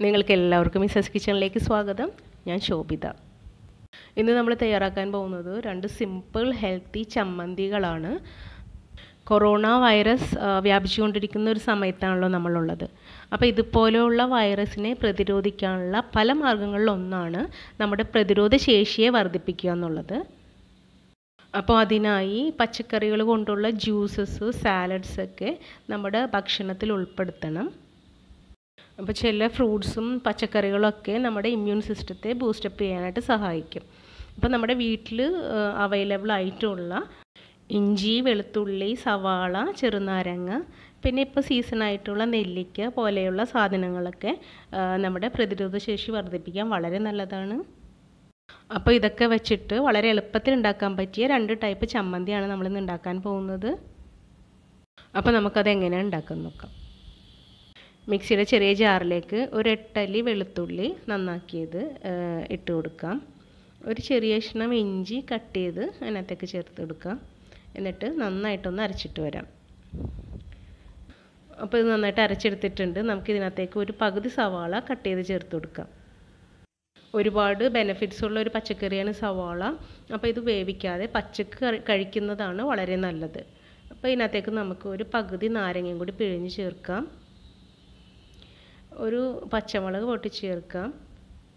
നിങ്ങൾക്ക് എല്ലാവർക്കും മിസസ് കിച്ചണിലേക്ക് സ്വാഗതം. ഞാൻ ശോഭിത. ഇന്ന് നമ്മൾ തയ്യാറാക്കാൻ പോകുന്നത് 2 സിമ്പിൾ ഹെൽത്തി ചമ്മന്തികളാണ്. കൊറോണ വൈറസ് വ്യാപിച്ചുകൊണ്ടിരിക്കുന്ന ഒരു സമയത്താണല്ലോ നമ്മളുള്ളത്. അപ്പോൾ ഇതുപോലെയുള്ള വൈറസിനെ പ്രതിരോധിക്കാനുള്ള പല മാർഗ്ഗങ്ങളിലൊന്നാണ് നമ്മുടെ പ്രതിരോധ ശേഷിയെ വർദ്ധിപ്പിക്കുക എന്നുള്ളത്. അപ്പോൾ അതിനായി പച്ചക്കറികൾ കൊണ്ടുള്ള ജ്യൂസസ്, സാലഡ്സ് ഒക്കെ നമ്മുടെ ഭക്ഷണത്തിൽ ഉൾപ്പെടുത്തണം. അപ്പോൾ ചില ഫ്രൂട്ട്സും പച്ചക്കറികളൊക്കെ നമ്മുടെ ഇമ്മ്യൂൺ സിസ്റ്റത്തെ ബൂസ്റ്റപ്പ് ചെയ്യാനായിട്ട് സഹായിക്കും. അപ്പോൾ നമ്മുടെ വീട്ടിൽ അവൈലബിൾ ആയിട്ടുള്ള ഇഞ്ചി, വെളുത്തുള്ളി, സവാള, ചെറുനാരങ്ങ, പിന്നെ ഇപ്പോൾ സീസണായിട്ടുള്ള നെല്ലിക്ക പോലെയുള്ള സാധനങ്ങളൊക്കെ നമ്മുടെ പ്രതിരോധ ശേഷി വർദ്ധിപ്പിക്കാൻ വളരെ നല്ലതാണ്. അപ്പോൾ ഇതൊക്കെ വെച്ചിട്ട് വളരെ എളുപ്പത്തിൽ ഉണ്ടാക്കാൻ പറ്റിയ 2 ടൈപ്പ് ചമ്മന്തിയാണ് നമ്മളിന്ന് ഉണ്ടാക്കാൻ പോകുന്നത്. അപ്പോൾ നമുക്കത് എങ്ങനെയാണ് ഉണ്ടാക്കാൻ നോക്കാം. മിക്സിയുടെ ചെറിയ ജാറിലേക്ക് ഒരു 8 അല്ലി വെളുത്തുള്ളി നന്നാക്കിയത് ഇട്ട് കൊടുക്കാം. ഒരു ചെറിയ കഷ്ണം ഇഞ്ചി കട്ട് ചെയ്ത് അതിനകത്തേക്ക് ചേർത്ത് കൊടുക്കാം. എന്നിട്ട് നന്നായിട്ടൊന്ന് അരച്ചിട്ട് വരാം. അപ്പോൾ ഇത് നന്നായിട്ട് അരച്ചെടുത്തിട്ടുണ്ട്. നമുക്കിതിനകത്തേക്ക് ഒരു പകുതി സവാള കട്ട് ചെയ്ത് ചേർത്ത് കൊടുക്കാം. ഒരുപാട് ബെനിഫിറ്റ്സ് ഉള്ള ഒരു പച്ചക്കറിയാണ് സവാള. അപ്പോൾ ഇത് വേവിക്കാതെ പച്ചക്ക് കഴിക്കുന്നതാണ് വളരെ നല്ലത്. അപ്പോൾ ഇതിനകത്തേക്ക് നമുക്ക് ഒരു പകുതി നാരങ്ങയും കൂടി പിഴിഞ്ഞ് ചേർക്കാം. ഒരു പച്ചമുളക് പൊട്ടിച്ച് ചേർക്കാം.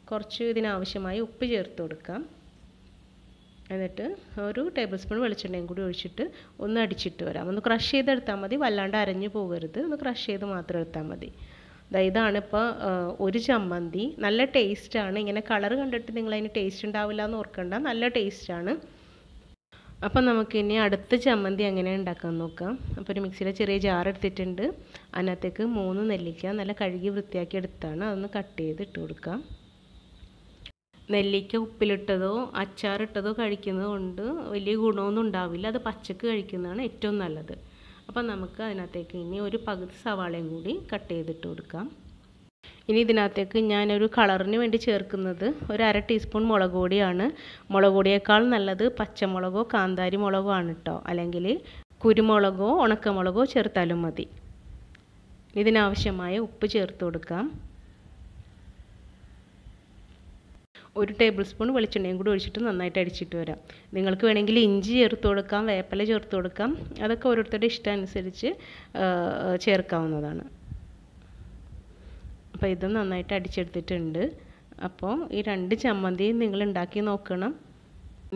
കുറച്ച് ഇതിനാവശ്യമായി ഉപ്പ് ചേർത്ത് കൊടുക്കാം. എന്നിട്ട് ഒരു ടേബിൾ സ്പൂൺ വെളിച്ചെണ്ണയും കൂടി ഒഴിച്ചിട്ട് ഒന്ന് അടിച്ചിട്ട് വരാം. ഒന്ന് ക്രഷ് ചെയ്തെടുത്താൽ മതി, വല്ലാണ്ട് അരഞ്ഞു പോകരുത്. ഒന്ന് ക്രഷ് ചെയ്ത് മാത്രം എടുത്താൽ മതി. ഇതാണിപ്പോൾ ഒരു ചമ്മന്തി. നല്ല ടേസ്റ്റാണ്. ഇങ്ങനെ കളർ കണ്ടിട്ട് നിങ്ങളതിന് ടേസ്റ്റ് ഉണ്ടാവില്ല എന്ന് ഓർക്കണ്ട, നല്ല ടേസ്റ്റാണ്. അപ്പം നമുക്കിനി അടുത്ത ചമ്മന്തി എങ്ങനെ ഉണ്ടാക്കാൻ നോക്കാം. അപ്പോൾ ഒരു മിക്സിയിലെ ചെറിയ ജാർ എടുത്തിട്ടുണ്ട്. അതിനകത്തേക്ക് 3 നെല്ലിക്ക നല്ല കഴുകി വൃത്തിയാക്കി എടുത്താണ്. അതൊന്ന് കട്ട് ചെയ്ത് ഇട്ട് കൊടുക്കാം. നെല്ലിക്ക ഉപ്പിലിട്ടതോ അച്ചാറിട്ടതോ കഴിക്കുന്നത് കൊണ്ട് വലിയ ഗുണമൊന്നും ഉണ്ടാവില്ല. അത് പച്ചക്ക് കഴിക്കുന്നതാണ് ഏറ്റവും നല്ലത്. അപ്പം നമുക്ക് അതിനകത്തേക്ക് ഇനി ഒരു പകുതി സവാളയും കൂടി കട്ട് ചെയ്തിട്ട് കൊടുക്കാം. ഇനി ഇതിനകത്തേക്ക് ഞാനൊരു കളറിന് വേണ്ടി ചേർക്കുന്നത് ഒരു 1/2 ടീസ്പൂൺ മുളക് പൊടിയാണ്. മുളക് പൊടിയേക്കാൾ നല്ലത് പച്ചമുളകോ കാന്താരി മുളകോ ആണ് കേട്ടോ. അല്ലെങ്കിൽ കുരുമുളകോ ഉണക്കമുളകോ ചേർത്താലും മതി. ഇതിനാവശ്യമായ ഉപ്പ് ചേർത്ത് കൊടുക്കാം. ഒരു ടേബിൾ സ്പൂൺ വെളിച്ചെണ്ണയും കൂടി ഒഴിച്ചിട്ട് നന്നായിട്ട് അടിച്ചിട്ട് വരാം. നിങ്ങൾക്ക് വേണമെങ്കിൽ ഇഞ്ചി ചേർത്ത് കൊടുക്കാം, വേപ്പില ചേർത്ത് കൊടുക്കാം. അതൊക്കെ ഓരോരുത്തരുടെ ഇഷ്ടം അനുസരിച്ച് ചേർക്കാവുന്നതാണ്. അപ്പോൾ ഇത് നന്നായിട്ട് അടിച്ചെടുത്തിട്ടുണ്ട്. അപ്പോൾ ഈ 2 ചമ്മന്തിയും നിങ്ങൾ ഉണ്ടാക്കി നോക്കണം.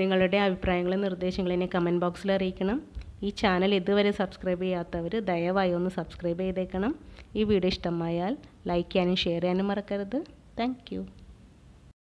നിങ്ങളുടെ അഭിപ്രായങ്ങളും നിർദ്ദേശങ്ങളും എന്നെ കമൻറ്റ് ബോക്സിൽ അറിയിക്കണം. ഈ ചാനൽ ഇതുവരെ സബ്സ്ക്രൈബ് ചെയ്യാത്തവർ ദയവായി ഒന്ന് സബ്സ്ക്രൈബ് ചെയ്തേക്കണം. ഈ വീഡിയോ ഇഷ്ടമായാൽ ലൈക്ക് ചെയ്യാനും ഷെയർ ചെയ്യാനും മറക്കരുത്. Thank you.